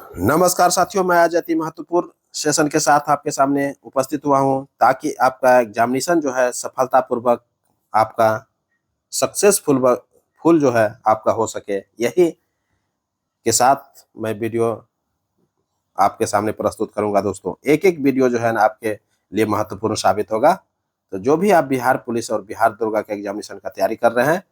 नमस्कार साथियों, मैं आज अति महत्वपूर्ण सेशन के साथ आपके सामने उपस्थित हुआ हूं ताकि आपका एग्जामिनेशन जो है सफलतापूर्वक आपका सक्सेसफुल फुल जो है आपका हो सके। यही के साथ मैं वीडियो आपके सामने प्रस्तुत करूंगा। दोस्तों, एक एक वीडियो जो है ना आपके लिए महत्वपूर्ण साबित होगा। तो जो भी आप बिहार पुलिस और बिहार दरोगा के एग्जामिनेशन का तैयारी कर रहे हैं,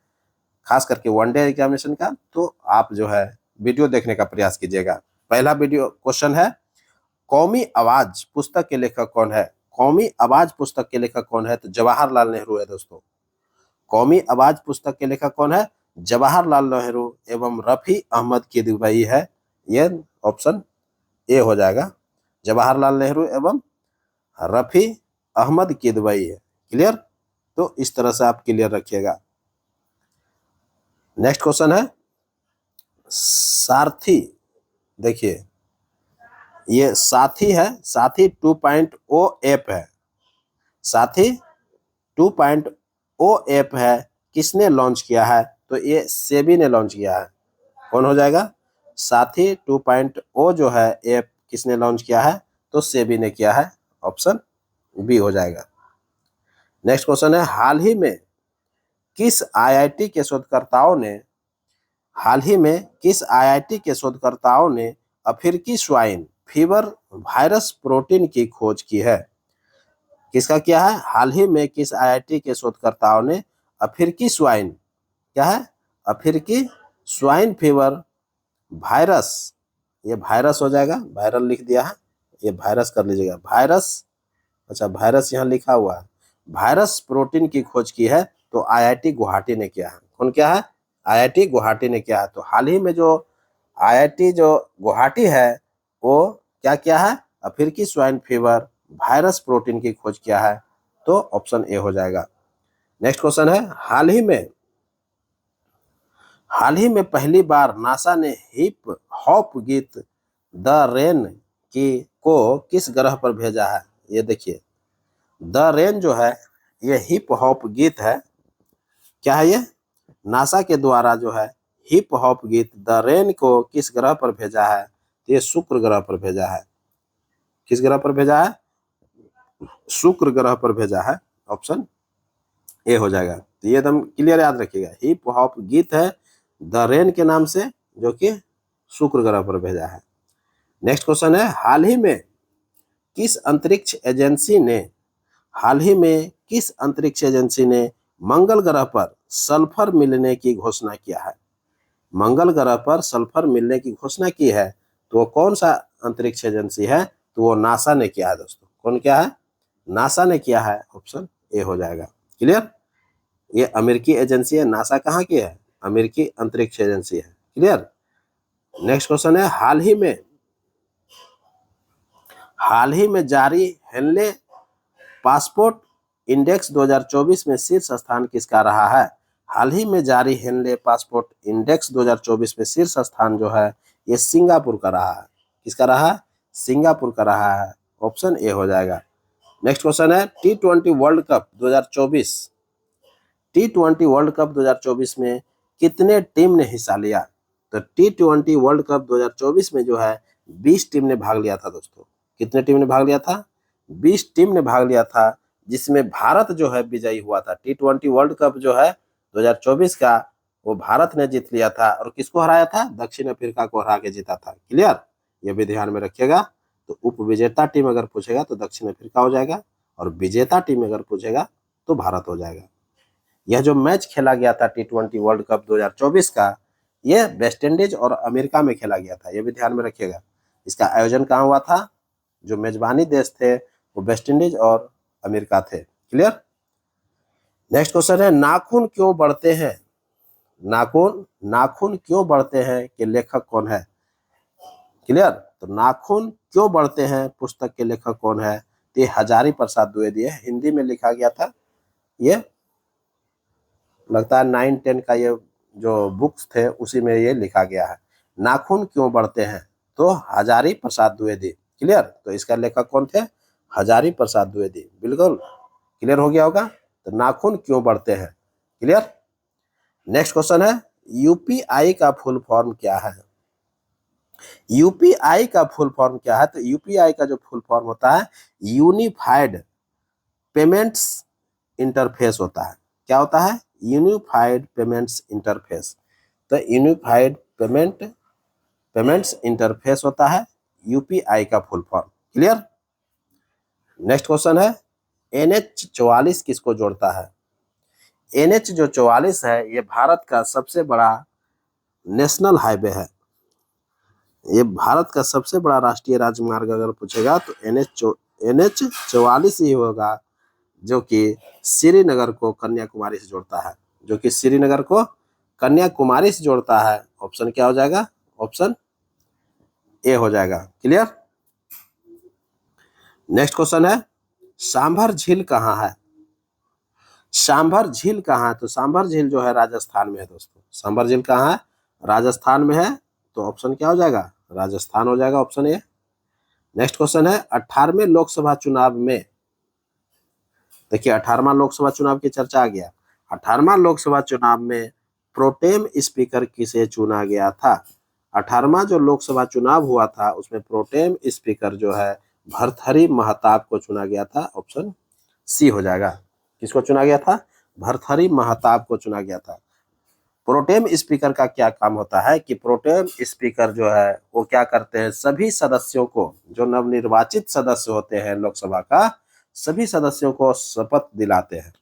खास करके वनडे एग्जामिनेशन का, तो आप जो है वीडियो देखने का प्रयास कीजिएगा। पहला वीडियो क्वेश्चन है, कौमी आवाज पुस्तक के लेखक कौन है? कौमी आवाज पुस्तक के लेखक कौन है? तो जवाहरलाल नेहरू है दोस्तों। कौमी आवाज पुस्तक के लेखक कौन है? जवाहरलाल नेहरू एवं रफी अहमद किदवई है। ये ऑप्शन ए हो जाएगा, जवाहरलाल नेहरू एवं रफी अहमद किदवई है। क्लियर? तो इस तरह से आप क्लियर रखिएगा। नेक्स्ट क्वेश्चन है, सारथी। देखिए, ये साथी है, साथी 2.0 ऐप है। साथी 2.0 ऐप है, किसने लॉन्च किया है? तो ये सेबी ने लॉन्च किया है। कौन हो जाएगा? साथी 2.0 जो है ऐप किसने लॉन्च किया है? तो सेबी ने किया है। ऑप्शन बी हो जाएगा। नेक्स्ट क्वेश्चन है, किस आईआईटी के शोधकर्ताओं ने हाल ही में किस आईआईटी के शोधकर्ताओं ने अफ्रीकी स्वाइन फीवर वायरस प्रोटीन की खोज की है? किसका किया है? हाल ही में किस आईआईटी के शोधकर्ताओं ने अफ्रीकी स्वाइन, क्या है? अफ्रीकी स्वाइन फीवर वायरस, ये वायरस हो जाएगा, वायरल लिख दिया है, ये वायरस कर लीजिएगा। वायरस, अच्छा वायरस यहाँ लिखा हुआ है। वायरस प्रोटीन की खोज की है तो आईआईटी गुवाहाटी ने किया है। कौन क्या है? आईआईटी गुवाहाटी ने किया है। तो हाल ही में जो आईआईटी जो गुवाहाटी है वो क्या किया है? अफ्रीकी स्वाइन फीवर वायरस प्रोटीन की खोज किया है। तो ऑप्शन ए हो जाएगा। नेक्स्ट क्वेश्चन है, हाल ही में पहली बार नासा ने हिप हॉप गीत द रेन की को किस ग्रह पर भेजा है? ये देखिए, द रेन जो है ये हिप हॉप गीत है। क्या है ये? नासा के द्वारा जो है हिप हॉप गीत द रेन को किस ग्रह पर भेजा है? तो ये शुक्र ग्रह पर भेजा है। किस ग्रह पर भेजा है? शुक्र ग्रह पर भेजा है। ऑप्शन ए हो जाएगा। तो ये एकदम क्लियर याद रखिएगा, हिप हॉप गीत है द रेन के नाम से, जो कि शुक्र ग्रह पर भेजा है। नेक्स्ट क्वेश्चन है, हाल ही में किस अंतरिक्ष एजेंसी ने मंगल ग्रह पर सल्फर मिलने की घोषणा किया है? मंगल ग्रह पर सल्फर मिलने की घोषणा की है तो वो कौन सा अंतरिक्ष एजेंसी है? तो वो नासा ने किया है दोस्तों। कौन क्या है? नासा ने किया है। ऑप्शन ए हो जाएगा। क्लियर? ये अमेरिकी एजेंसी है। नासा कहाँ की है? अमेरिकी अंतरिक्ष एजेंसी है। क्लियर? नेक्स्ट क्वेश्चन है, हाल ही में जारी हेनले पासपोर्ट इंडेक्स 2024 में शीर्ष स्थान किसका रहा है? हाल ही में जारी हेनले पासपोर्ट इंडेक्स 2024 में शीर्ष स्थान जो है ये सिंगापुर का रहा है। किसका रहा है? सिंगापुर का रहा है। ऑप्शन ए हो जाएगा। नेक्स्ट क्वेश्चन है, T20 world cup 2024 T20 world cup 2024 में कितने टीम ने हिस्सा लिया? तो T20 वर्ल्ड कप 2024 में जो है 20 टीम ने भाग लिया था दोस्तों। कितने टीम ने भाग लिया था? 20 टीम ने भाग लिया था, जिसमें भारत जो है विजयी हुआ था। T20 वर्ल्ड कप जो है 2024 का वो भारत ने जीत लिया था। और किसको हराया था? दक्षिण अफ्रीका को हरा के जीता था। क्लियर? ये भी ध्यान में रखिएगा। तो उप विजेता टीम अगर पूछेगा तो दक्षिण अफ्रीका हो जाएगा, और विजेता टीम अगर पूछेगा तो भारत हो जाएगा। यह जो मैच खेला गया था T20 वर्ल्ड कप 2024 का, यह वेस्ट इंडीज और अमेरिका में खेला गया था। यह भी ध्यान में रखिएगा। इसका आयोजन कहाँ हुआ था? जो मेजबानी देश थे वो वेस्ट इंडीज और अमेरिका थे। क्लियर? नेक्स्ट क्वेश्चन है, नाखून क्यों बढ़ते हैं? नाखून क्यों बढ़ते हैं के लेखक कौन है? क्लियर? तो नाखून क्यों बढ़ते हैं पुस्तक के लेखक कौन है? तो ये हजारी प्रसाद द्विवेदी है। हिंदी में लिखा गया था। ये लगता है 9-10 का ये जो बुक्स थे उसी में ये लिखा गया है। नाखून क्यों बढ़ते हैं? तो हजारी प्रसाद द्विवेदी। क्लियर? तो इसका लेखक कौन थे? हजारी प्रसाद द्विवेदी। बिल्कुल क्लियर हो गया होगा। तो नाखून क्यों बढ़ते हैं। क्लियर? नेक्स्ट क्वेश्चन है, यूपीआई का फुल फॉर्म क्या है? यूपीआई का फुल फॉर्म क्या है? तो यूपीआई का जो फुल फॉर्म होता है यूनिफाइड पेमेंट्स इंटरफेस होता है। क्या होता है? Unified payments interface. तो यूनिफाइड पेमेंट्स इंटरफेस होता है यूपीआई का full form. Clear? Next question है NH 44 किसको जोड़ता है? NH जो 44 है ये भारत का सबसे बड़ा नेशनल हाईवे है। ये भारत का सबसे बड़ा राष्ट्रीय राजमार्ग अगर पूछेगा तो NH 44 ही होगा, जो कि श्रीनगर को कन्याकुमारी से जोड़ता है। जो कि श्रीनगर को कन्याकुमारी से जोड़ता है। ऑप्शन क्या हो जाएगा? ऑप्शन ए हो जाएगा। क्लियर? नेक्स्ट क्वेश्चन है सांभर झील कहाँ है? सांभर झील कहाँ है? तो सांभर झील जो है राजस्थान में है दोस्तों। सांभर झील कहाँ है? राजस्थान में है। तो ऑप्शन क्या हो जाएगा? राजस्थान हो जाएगा, ऑप्शन ए। नेक्स्ट क्वेश्चन है 18वें लोकसभा चुनाव में, देखिए 18वां लोकसभा चुनाव की चर्चा आ गया। 18वां लोकसभा चुनाव में प्रोटेम स्पीकर किसे चुना गया था? 18वां जो लोकसभा चुनाव हुआ था उसमें प्रोटेम स्पीकर जो है भर्तृहरि महताब को चुना गया था। ऑप्शन सी हो जाएगा। किसको चुना गया था? भर्तृहरि महताब को चुना गया था। प्रोटेम स्पीकर का क्या काम होता है कि प्रोटेम स्पीकर जो है वो क्या करते हैं, सभी सदस्यों को, जो नवनिर्वाचित सदस्य होते हैं लोकसभा का, सभी सदस्यों को शपथ दिलाते हैं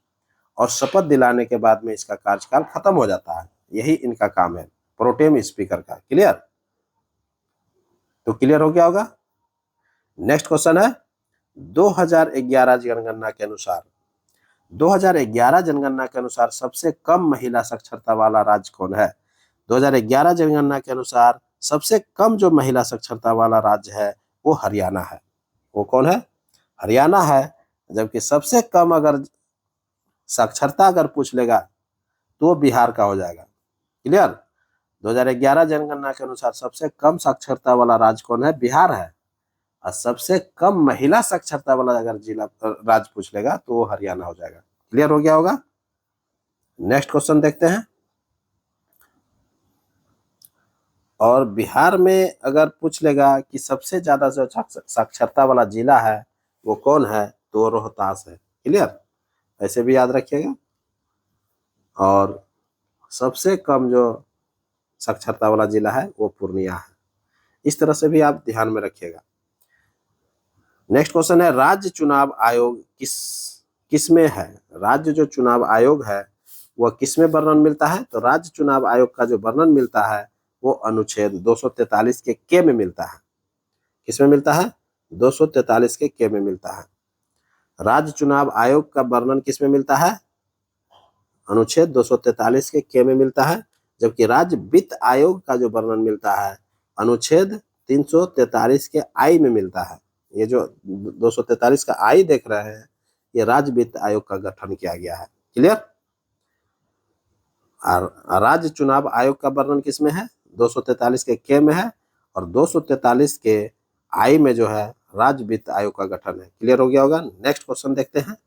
और शपथ दिलाने के बाद में इसका कार्यकाल खत्म हो जाता है। यही इनका काम है प्रोटेम स्पीकर का। क्लियर? तो क्लियर हो गया होगा। नेक्स्ट क्वेश्चन है 2011 जनगणना के अनुसार, 2011 जनगणना के अनुसार सबसे कम महिला साक्षरता वाला राज्य कौन है? 2011 जनगणना के अनुसार सबसे कम जो महिला साक्षरता वाला राज्य है वो हरियाणा है। वो कौन है? हरियाणा है। जबकि सबसे कम अगर साक्षरता अगर पूछ लेगा तो बिहार का हो जाएगा। क्लियर? 2011 जनगणना के अनुसार सबसे कम साक्षरता वाला राज्य कौन है? बिहार है। और सबसे कम महिला साक्षरता वाला अगर जिला राज्य पूछ लेगा तो वो हरियाणा हो जाएगा। क्लियर हो गया होगा। नेक्स्ट क्वेश्चन देखते हैं। और बिहार में अगर पूछ लेगा कि सबसे ज्यादा जो साक्षरता वाला जिला है वो कौन है, तो रोहतास है। क्लियर? ऐसे भी याद रखिएगा। और सबसे कम जो साक्षरता वाला जिला है वो पूर्णिया है। इस तरह से भी आप ध्यान में रखिएगा। नेक्स्ट क्वेश्चन है राज्य चुनाव आयोग किस में है? राज्य जो चुनाव आयोग है वह किस में वर्णन मिलता है? तो राज्य चुनाव आयोग का जो वर्णन मिलता है वो अनुच्छेद 243 के के में मिलता है। किस में मिलता है? 243 के के में मिलता है। राज्य चुनाव आयोग का वर्णन किस में मिलता है? अनुच्छेद 243 के के में मिलता है। जबकि राज्य वित्त आयोग का जो वर्णन मिलता है अनुच्छेद 343 के आई में मिलता है। ये जो 243 का आई देख रहे हैं ये राज्य वित्त आयोग का गठन किया गया है। क्लियर? और राज्य चुनाव आयोग का वर्णन किस में है? 243 के में है। और 243 के आई में जो है राज्य वित्त आयोग का गठन है। क्लियर हो गया होगा। नेक्स्ट क्वेश्चन देखते हैं।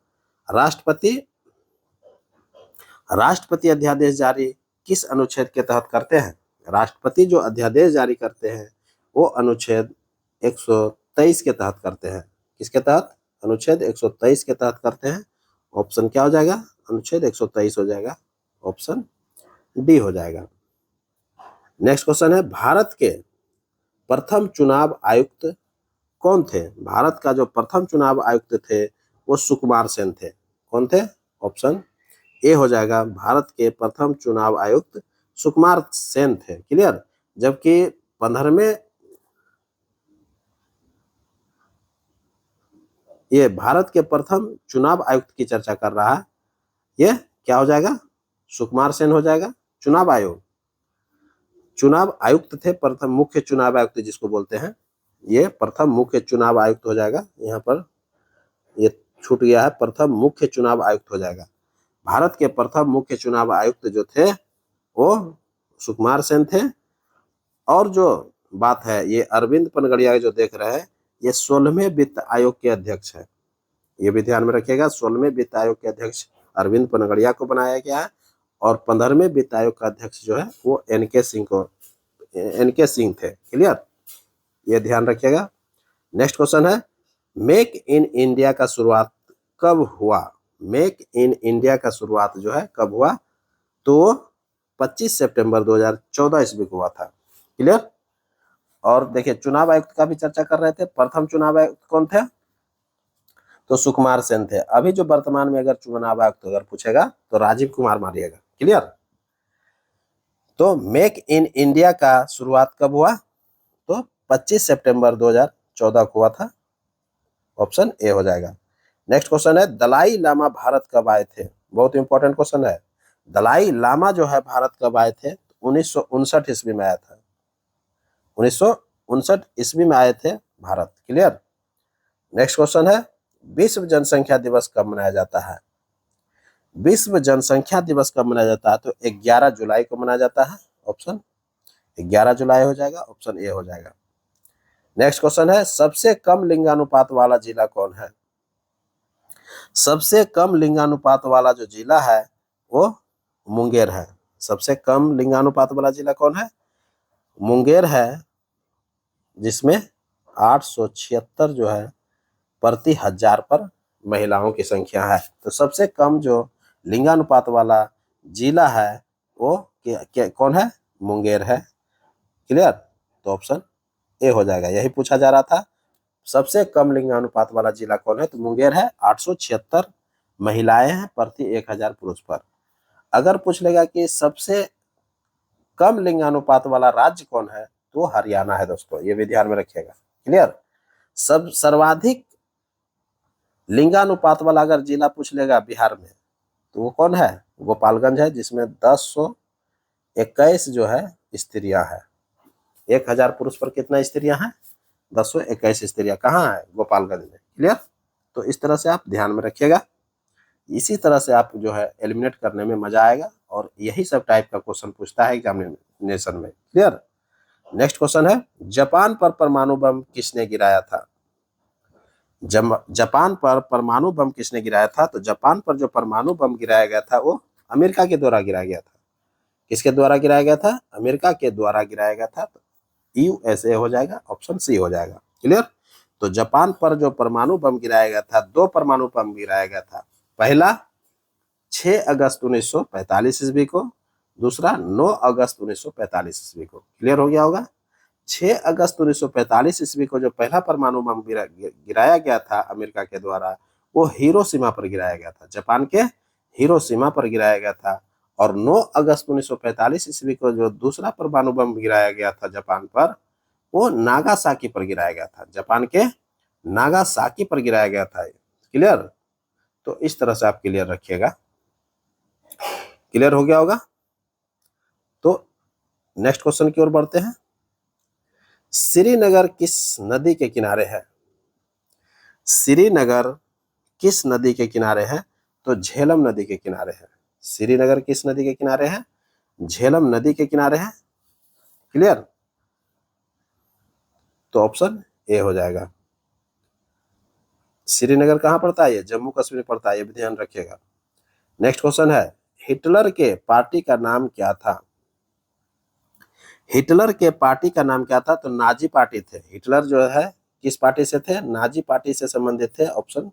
राष्ट्रपति अध्यादेश जारी किस अनुच्छेद के तहत करते हैं? राष्ट्रपति जो अध्यादेश जारी करते हैं वो अनुच्छेद 123 के तहत करते हैं। किसके तहत? अनुच्छेद 123 के तहत करते हैं। ऑप्शन क्या हो जाएगा? अनुच्छेद 123 हो जाएगा। ऑप्शन डी हो जाएगा। नेक्स्ट क्वेश्चन है भारत के प्रथम चुनाव आयुक्त कौन थे? भारत का जो प्रथम चुनाव आयुक्त थे वो सुकुमार सेन थे। कौन थे? ऑप्शन ए हो जाएगा। भारत के प्रथम चुनाव आयुक्त सुकुमार सेन थे। क्लियर? जबकि 15वें ये भारत के प्रथम चुनाव आयुक्त की चर्चा कर रहा है, ये क्या हो जाएगा? सुकुमार सेन हो जाएगा। चुनाव आयुक्त थे, प्रथम मुख्य चुनाव आयुक्त जिसको बोलते हैं, ये प्रथम मुख्य चुनाव आयुक्त हो जाएगा। यहाँ पर ये छूट गया है, प्रथम मुख्य चुनाव आयुक्त हो जाएगा। भारत के प्रथम मुख्य चुनाव आयुक्त जो थे वो सुकुमार सेन थे। और जो बात है ये अरविंद पनगड़िया जो देख रहे हैं ये 16वें वित्त आयोग के अध्यक्ष है। ये भी ध्यान में रखिएगा। 16वें वित्त आयोग के अध्यक्ष अरविंद पनगड़िया को बनाया गया है। और 15वें वित्त आयोग का अध्यक्ष जो है वो एन के सिंह थे। क्लियर? ये ध्यान रखिएगा। नेक्स्ट क्वेश्चन है, मेक इन इंडिया का शुरुआत कब हुआ? मेक इन इंडिया का शुरुआत जो है कब हुआ? तो 25 सितंबर 2014 ईस्वी को हुआ था। क्लियर? और देखिए चुनाव आयुक्त का भी चर्चा कर रहे थे। प्रथम चुनाव आयुक्त कौन थे? तो सुकुमार सेन थे। अभी जो वर्तमान में अगर चुनाव आयुक्त अगर पूछेगा तो राजीव कुमार मारिएगा। क्लियर? तो मेक इन इंडिया का शुरुआत कब हुआ? तो 25 सितंबर 2014 को हुआ था। ऑप्शन ए हो जाएगा। नेक्स्ट क्वेश्चन है, दलाई लामा भारत कब आए थे? बहुत इंपॉर्टेंट क्वेश्चन है। दलाई लामा जो है भारत कब आए थे? 1959 ईस्वी में आया था। 1959 ईस्वी में आए थे भारत। क्लियर? नेक्स्ट क्वेश्चन है, विश्व जनसंख्या दिवस कब मनाया जाता है? विश्व जनसंख्या दिवस कब मनाया जाता है? तो 11 जुलाई को मनाया जाता है। ऑप्शन 11 जुलाई हो जाएगा। ऑप्शन ए हो जाएगा। नेक्स्ट क्वेश्चन है, सबसे कम लिंगानुपात वाला जिला कौन है? सबसे कम लिंगानुपात वाला जो जिला है वो मुंगेर है। सबसे कम लिंगानुपात वाला जिला कौन है? मुंगेर है, जिसमें 876 जो है प्रति हजार पर महिलाओं की संख्या है। तो सबसे कम जो लिंगानुपात वाला जिला है वो कौन है? मुंगेर है। क्लियर? तो ऑप्शन ए हो जाएगा। यही पूछा जा रहा था, सबसे कम लिंगानुपात वाला जिला कौन है? तो मुंगेर है। 876 महिलाएं हैं प्रति 1000 पुरुष पर। अगर पूछ लेगा कि सबसे कम लिंगानुपात वाला राज्य कौन है, तो हरियाणा है दोस्तों। ये भी ध्यान में रखिएगा। क्लियर? सब सर्वाधिक लिंगानुपात वाला अगर जिला पूछ लेगा बिहार में तो वो कौन है? गोपालगंज है, जिसमें 1021 जो है स्त्रियां हैं। 1000 पुरुष पर कितना स्त्रियां हैं? 1021 स्त्रियां। कहाँ है? गोपालगंज में। क्लियर? तो इस तरह से आप ध्यान में रखिएगा। इसी तरह से आप जो है एलिमिनेट करने में मजा आएगा, और यही सब टाइप का क्वेश्चन पूछता है एग्जामिनेशन में। क्लियर? नेक्स्ट क्वेश्चन है, जापान पर परमाणु बम किसने गिराया था? जापान पर परमाणु बम किसने गिराया था? तो जापान पर जो परमाणु बम गिराया गया था वो अमेरिका के द्वारा गिराया गया था। किसके द्वारा गिराया गया था? अमेरिका के द्वारा गिराया गया था। तो यूएसए हो जाएगा। ऑप्शन सी हो जाएगा। क्लियर? तो जापान पर जो परमाणु बम गिराया गया था, 2 परमाणु बम गिराया गया था। पहला 6 अगस्त 1945 ईस्वी को, दूसरा 9 अगस्त 1945 ईस्वी को। क्लियर हो गया होगा? 6 अगस्त 1945 ईस्वी को जो पहला परमाणु बम गिराया गया था अमेरिका के द्वारा, वो हिरोशिमा पर गिराया गया था। जापान के हिरोशिमा पर गिराया गया था। और 9 अगस्त 1945 ईस्वी को जो दूसरा परमाणु बम गिराया गया था जापान पर, वो नागासाकी पर गिराया गया था। जापान के नागासाकी पर गिराया गया था। क्लियर? तो इस तरह से आप क्लियर रखिएगा। क्लियर हो गया होगा? तो नेक्स्ट क्वेश्चन की ओर बढ़ते हैं। श्रीनगर किस नदी के किनारे है? श्रीनगर किस नदी के किनारे है? तो झेलम नदी के किनारे है। श्रीनगर किस नदी के किनारे है? झेलम नदी के किनारे है। क्लियर? तो ऑप्शन ए हो जाएगा। श्रीनगर कहां पड़ता है? ये जम्मू कश्मीर पड़ता है। ये भी ध्यान रखिएगा। नेक्स्ट क्वेश्चन है, हिटलर के पार्टी का नाम क्या था? हिटलर के पार्टी का नाम क्या था? तो नाजी पार्टी थे। हिटलर जो है किस पार्टी से थे? नाजी पार्टी से संबंधित थे। ऑप्शन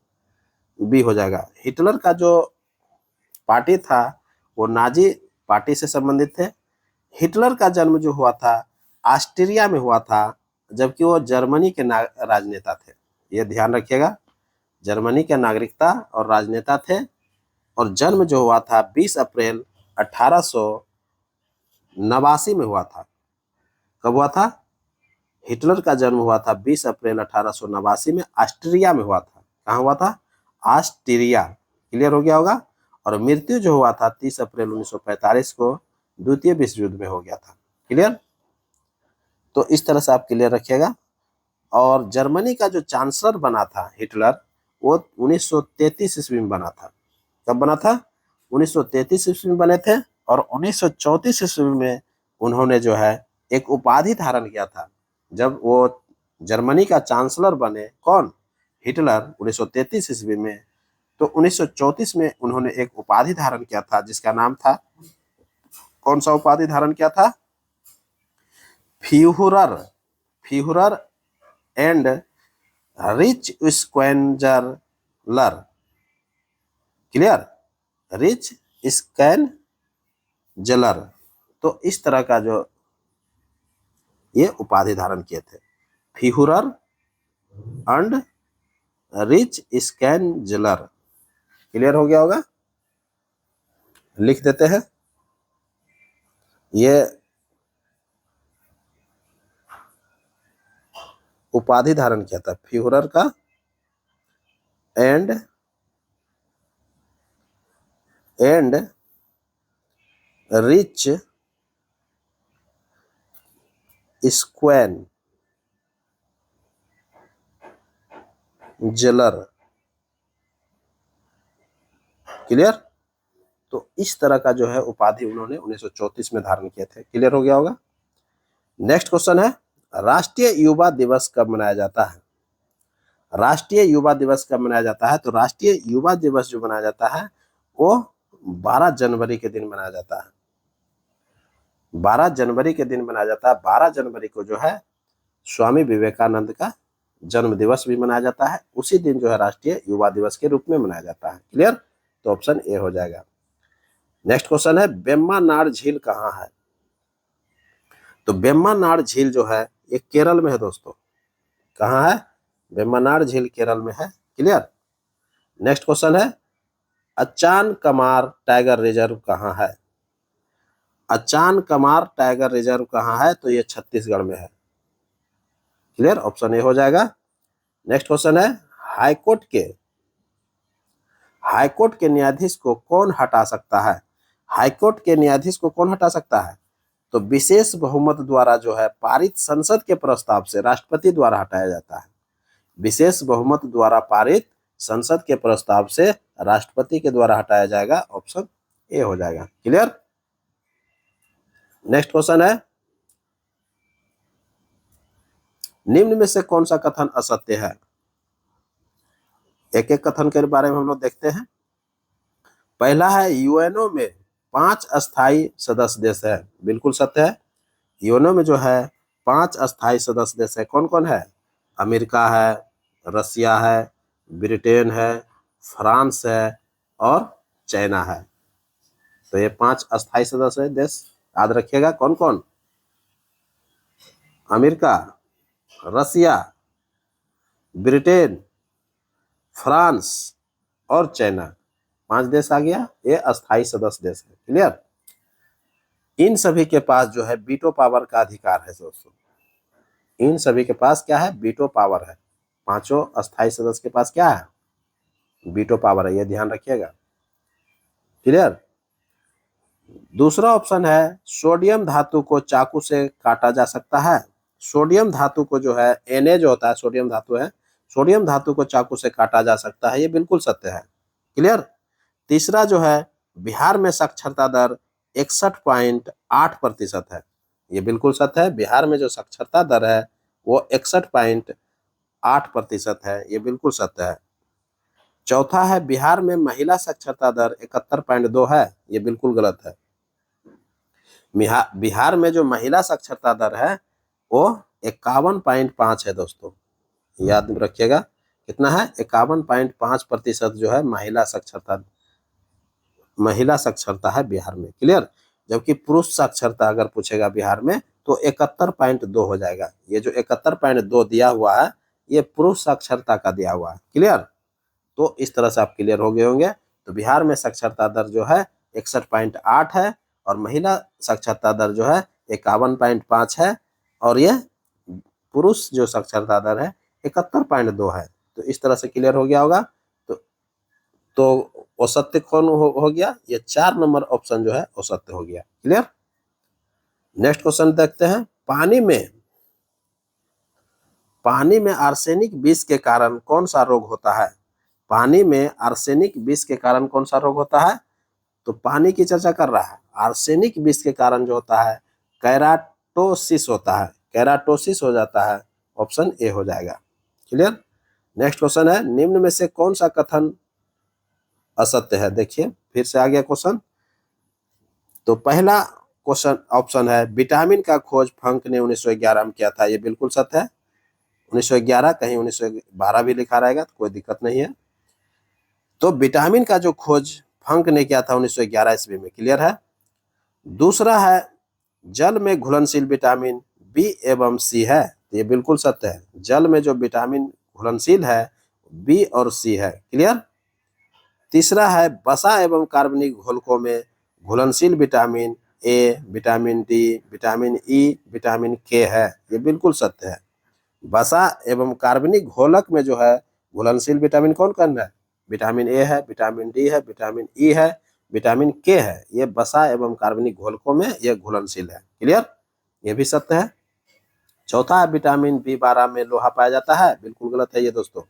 बी हो जाएगा। हिटलर का जो पार्टी था वो नाजी पार्टी से संबंधित थे। हिटलर का जन्म जो हुआ था ऑस्ट्रिया में हुआ था, जबकि वो जर्मनी के राजनेता थे। ये ध्यान रखिएगा। जर्मनी के नागरिकता और राजनेता थे, और जन्म जो हुआ था 20 अप्रैल 1889 में हुआ था। कब हुआ था? हिटलर का जन्म हुआ था 20 अप्रैल 1889 में, ऑस्ट्रिया में हुआ था। कहाँ हुआ था? ऑस्ट्रिया। क्लियर हो गया होगा? और मृत्यु जो हुआ था 30 अप्रैल 1945 को द्वितीय विश्व युद्ध में हो गया था। क्लियर? तो इस तरह से आप क्लियर रखिएगा। और जर्मनी का जो चांसलर बना था हिटलर, वो 1933 ईस्वी में बना था। कब बना था? 1933 ईस्वी में बने थे। और 1934 ईस्वी में उन्होंने जो है एक उपाधि धारण किया था। जब वो जर्मनी का चांसलर बने, कौन? हिटलर, 1933 ईस्वी में, तो 1934 में उन्होंने एक उपाधि धारण किया था जिसका नाम था, कौन सा उपाधि धारण किया था? Fuhrer. Fuhrer and Reichskanzler. Clear, Reichskanzler. तो इस तरह का जो ये उपाधि धारण किए थे, फ्यूहरर एंड रिच स्कैनजलर। क्लियर हो गया होगा, लिख देते हैं। ये उपाधि धारण किया था फ्यूहरर का एंड रिच स्क्वेंजलर। क्लियर, तो इस तरह का जो है उपाधि उन्होंने 1934 में धारण किए थे। क्लियर हो गया होगा। नेक्स्ट क्वेश्चन है, राष्ट्रीय युवा दिवस कब मनाया जाता है? राष्ट्रीय युवा दिवस कब मनाया जाता है? तो राष्ट्रीय युवा दिवस जो मनाया जाता है वो 12 जनवरी के दिन मनाया जाता है। 12 जनवरी के दिन मनाया जाता है। 12 जनवरी को जो है स्वामी विवेकानंद का जन्म दिवस भी मनाया जाता है। उसी दिन जो है राष्ट्रीय युवा दिवस के रूप में मनाया जाता है। क्लियर, तो ऑप्शन ए हो जाएगा। नेक्स्ट क्वेश्चन है, वेम्बनाड झील कहाँ है? तो वेम्बनाड झील जो है ये केरल में है दोस्तों। कहाँ है? वेम्बनाड झील केरल में है। क्लियर। नेक्स्ट क्वेश्चन है, अचानकमार टाइगर रिजर्व कहाँ है? अचानकमार टाइगर रिजर्व कहाँ है? तो ये छत्तीसगढ़ में है। क्लियर, ऑप्शन ए हो जाएगा। नेक्स्ट क्वेश्चन है, हाईकोर्ट के न्यायाधीश को कौन हटा सकता है? हाईकोर्ट के न्यायाधीश को कौन हटा सकता है? तो विशेष बहुमत द्वारा जो है पारित संसद के प्रस्ताव से राष्ट्रपति द्वारा हटाया जाता है। विशेष बहुमत द्वारा पारित संसद के प्रस्ताव से राष्ट्रपति के द्वारा हटाया जाएगा। ऑप्शन ए हो जाएगा। क्लियर। नेक्स्ट क्वेश्चन है, निम्न में से कौन सा कथन असत्य है? एक एक कथन के बारे में हम लोग देखते हैं। पहला है, यूएनओ में 5 अस्थायी सदस्य देश है। बिल्कुल सत्य है। यूएनओ में जो है 5 अस्थायी सदस्य देश है। कौन कौन है? अमेरिका है, रसिया है, ब्रिटेन है, फ्रांस है और चाइना है। तो ये 5 अस्थायी सदस्य है देश, याद रखिएगा। कौन कौन? अमेरिका, रसिया, ब्रिटेन, फ्रांस और चाइना। 5 देश आ गया, ये अस्थायी सदस्य देश है। क्लियर। इन सभी के पास जो है वीटो पावर का अधिकार है दोस्तों। इन सभी के पास क्या है? वीटो पावर है। 5 अस्थायी सदस्य के पास क्या है? वीटो पावर है, ये ध्यान रखिएगा। क्लियर। दूसरा ऑप्शन है, सोडियम धातु को चाकू से काटा जा सकता है। सोडियम धातु को जो है Na जो होता है सोडियम धातु है, सोडियम धातु को चाकू से काटा जा सकता है। ये बिल्कुल सत्य है। क्लियर। तीसरा जो है, बिहार में साक्षरता दर 61.8% है। ये बिल्कुल सत्य है। बिहार में जो साक्षरता दर है वो 61.8% है। ये बिल्कुल सत्य है। चौथा है, बिहार में महिला साक्षरता दर 71.2 है। ये बिल्कुल गलत है। बिहार में जो महिला साक्षरता दर है वो 51.5 है दोस्तों, याद रखिएगा। कितना है? 51.5% जो है महिला साक्षरता है बिहार में। क्लियर। जबकि पुरुष साक्षरता अगर पूछेगा बिहार में तो 71.2 हो जाएगा। ये जो 71.2 दिया हुआ है ये पुरुष साक्षरता का दिया हुआ है। क्लियर। तो इस तरह से आप क्लियर हो गए होंगे। तो बिहार में साक्षरता दर जो है 61.8 है और महिला साक्षरता दर जो है 51.5 है और ये पुरुष जो साक्षरता दर है 71.2 है। तो इस तरह से क्लियर हो गया होगा। तो असत्य कौन हो गया? ये 4 नंबर ऑप्शन जो है असत्य हो गया। क्लियर। नेक्स्ट क्वेश्चन देखते हैं, पानी में आर्सेनिक विष के कारण कौन सा रोग होता है? पानी में आर्सेनिक विष के कारण कौन सा रोग होता है? तो पानी की चर्चा कर रहा है। आर्सेनिक विष के कारण जो होता है कैराटोसिस होता है। कैराटोसिस हो जाता है। ऑप्शन ए हो जाएगा। क्लियर। नेक्स्ट क्वेश्चन है, निम्न में से कौन सा कथन असत्य है? देखिए फिर से आ गया क्वेश्चन। तो पहला क्वेश्चन ऑप्शन है, विटामिन का खोज फंक ने 1911 में किया था। ये बिल्कुल सत्य है। 1911, कहीं 1912 भी लिखा रहेगा तो कोई दिक्कत नहीं है। तो विटामिन का जो खोज फंक ने किया था 1911 ईस्वी में, क्लियर है। दूसरा है जल में घुलनशील विटामिन बी एवं सी है, ये बिल्कुल सत्य है। जल में जो विटामिन घुलनशील है बी और सी है, क्लियर। तीसरा है वसा एवं कार्बनिक घोलकों में घुलनशील vitamin A, vitamin D, vitamin E, vitamin के है, ये बिल्कुल सत्य है। वसा एवं कार्बनिक घोलक में जो है घुलनशील विटामिन कौन कौन है? विटामिन ए है, विटामिन डी है, विटामिन ई है, विटामिन के है। ये वसा एवं कार्बनिक घोलकों में ये घुलनशील है, क्लियर, ये भी सत्य है। चौथा है विटामिन बी12 में लोहा पाया जाता है, बिल्कुल गलत है ये दोस्तों।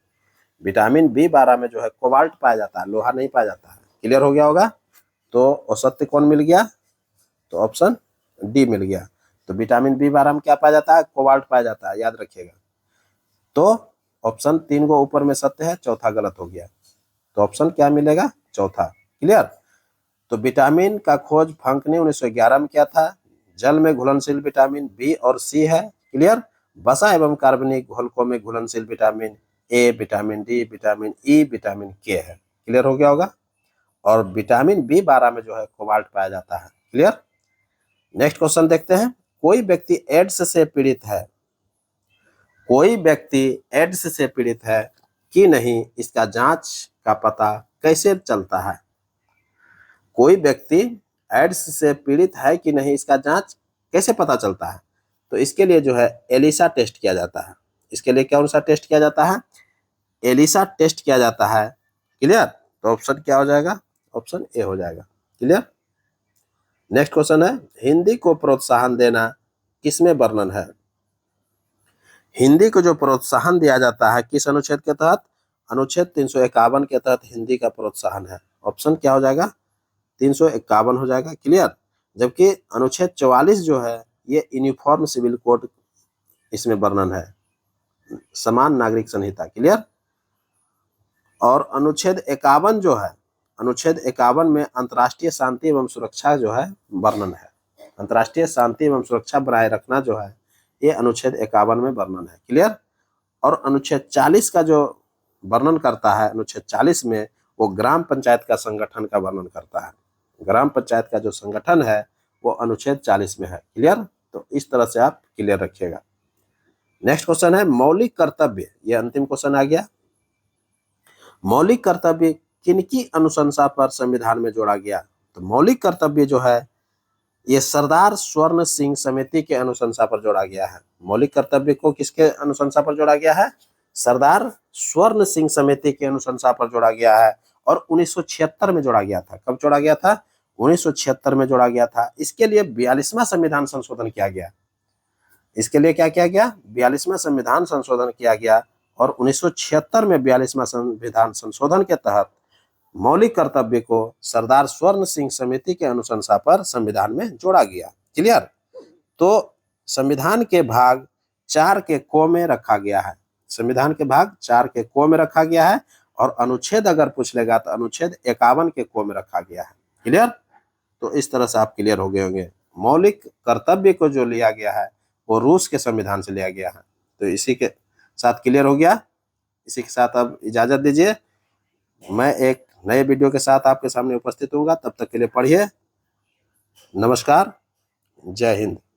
विटामिन बी12 में जो है कोबाल्ट पाया जाता है, लोहा नहीं पाया जाता है, क्लियर हो गया होगा। तो असत्य कौन मिल गया? तो ऑप्शन डी मिल गया। तो विटामिन बी12 में क्या पाया जाता है? कोबाल्ट पाया जाता है, याद रखिएगा। तो ऑप्शन 3 को ऊपर में सत्य है, चौथा गलत हो गया। तो ऑप्शन क्या मिलेगा? चौथा, क्लियर। तो विटामिन का खोज फंक ने 1911 में किया था। जल में घुलनशील विटामिन बी और सी है, क्लियर। वसा एवं कार्बनिक घोलकों में घुलनशील vitamin A, vitamin D, vitamin E, vitamin के है, क्लियर हो गया होगा। और विटामिन बी12 में जो है कोबाल्ट पाया जाता है, क्लियर। नेक्स्ट क्वेश्चन देखते हैं। कोई व्यक्ति एड्स से पीड़ित है, कोई व्यक्ति एड्स से पीड़ित है कि नहीं, इसका जांच का पता कैसे चलता है? कोई व्यक्ति एड्स से पीड़ित है कि नहीं, इसका जांच कैसे पता चलता है? तो इसके लिए जो है एलिसा टेस्ट किया जाता है। इसके लिए कौन सा टेस्ट किया जाता है? एलिसा टेस्ट किया जाता है, क्लियर। तो ऑप्शन क्या हो जाएगा? ऑप्शन ए हो जाएगा, क्लियर। नेक्स्ट क्वेश्चन है, हिंदी को प्रोत्साहन देना किसमें वर्णन है? हिंदी को जो प्रोत्साहन दिया जाता है किस अनुच्छेद के तहत? अनुच्छेद 351 के तहत हिंदी का प्रोत्साहन है। ऑप्शन क्या हो जाएगा? 351 हो जाएगा, क्लियर। जबकि अनुच्छेद 44 जो है ये यूनिफॉर्म सिविल कोड, इसमें वर्णन है, समान नागरिक संहिता, क्लियर। और अनुच्छेद 51 जो है, अनुच्छेद 51 में अंतर्राष्ट्रीय शांति एवं सुरक्षा जो है वर्णन है। अंतर्राष्ट्रीय शांति एवं सुरक्षा बनाए रखना जो है ये अनुच्छेद 51 में वर्णन है, क्लियर। और अनुच्छेद 40 का जो वर्णन करता है, अनुच्छेद 40 में वो ग्राम पंचायत का संगठन का वर्णन करता है। ग्राम पंचायत का जो संगठन है वो अनुच्छेद 40 में है, क्लियर। तो इस तरह से आप क्लियर रखिएगा। नेक्स्ट क्वेश्चन है मौलिक कर्तव्य, ये अंतिम क्वेश्चन आ गया। मौलिक कर्तव्य किनकी अनुशंसा पर संविधान में जोड़ा गया? तो मौलिक कर्तव्य जो है ये सरदार स्वर्ण सिंह समिति के अनुशंसा पर जोड़ा गया है। मौलिक कर्तव्य को किसके अनुशंसा पर जोड़ा गया है? सरदार स्वर्ण सिंह समिति के अनुशंसा पर जोड़ा गया है। और 1976 में जोड़ा गया था। कब जोड़ा गया था? 1976 में जोड़ा गया था। इसके लिए 42वां संविधान संशोधन किया गया। इसके लिए क्या किया गया? 42वां संविधान संशोधन किया गया। और 1976 में 42वां संविधान संशोधन के तहत मौलिक कर्तव्य को सरदार स्वर्ण सिंह समिति के अनुशंसा पर संविधान में जोड़ा गया, क्लियर। तो संविधान के भाग 4 के को में रखा गया है। संविधान के भाग 4 के को में रखा गया है। और अनुच्छेद अगर पूछ लेगा तो अनुच्छेद 51 के को में रखा गया है, क्लियर। तो इस तरह से आप क्लियर हो गए होंगे। मौलिक कर्तव्य को जो लिया गया है वो रूस के संविधान से लिया गया है। तो इसी के साथ क्लियर हो गया। इसी के साथ अब इजाजत दीजिए। मैं एक नए वीडियो के साथ आपके सामने उपस्थित होऊंगा। तब तक के लिए पढ़िए। नमस्कार, जय हिंद।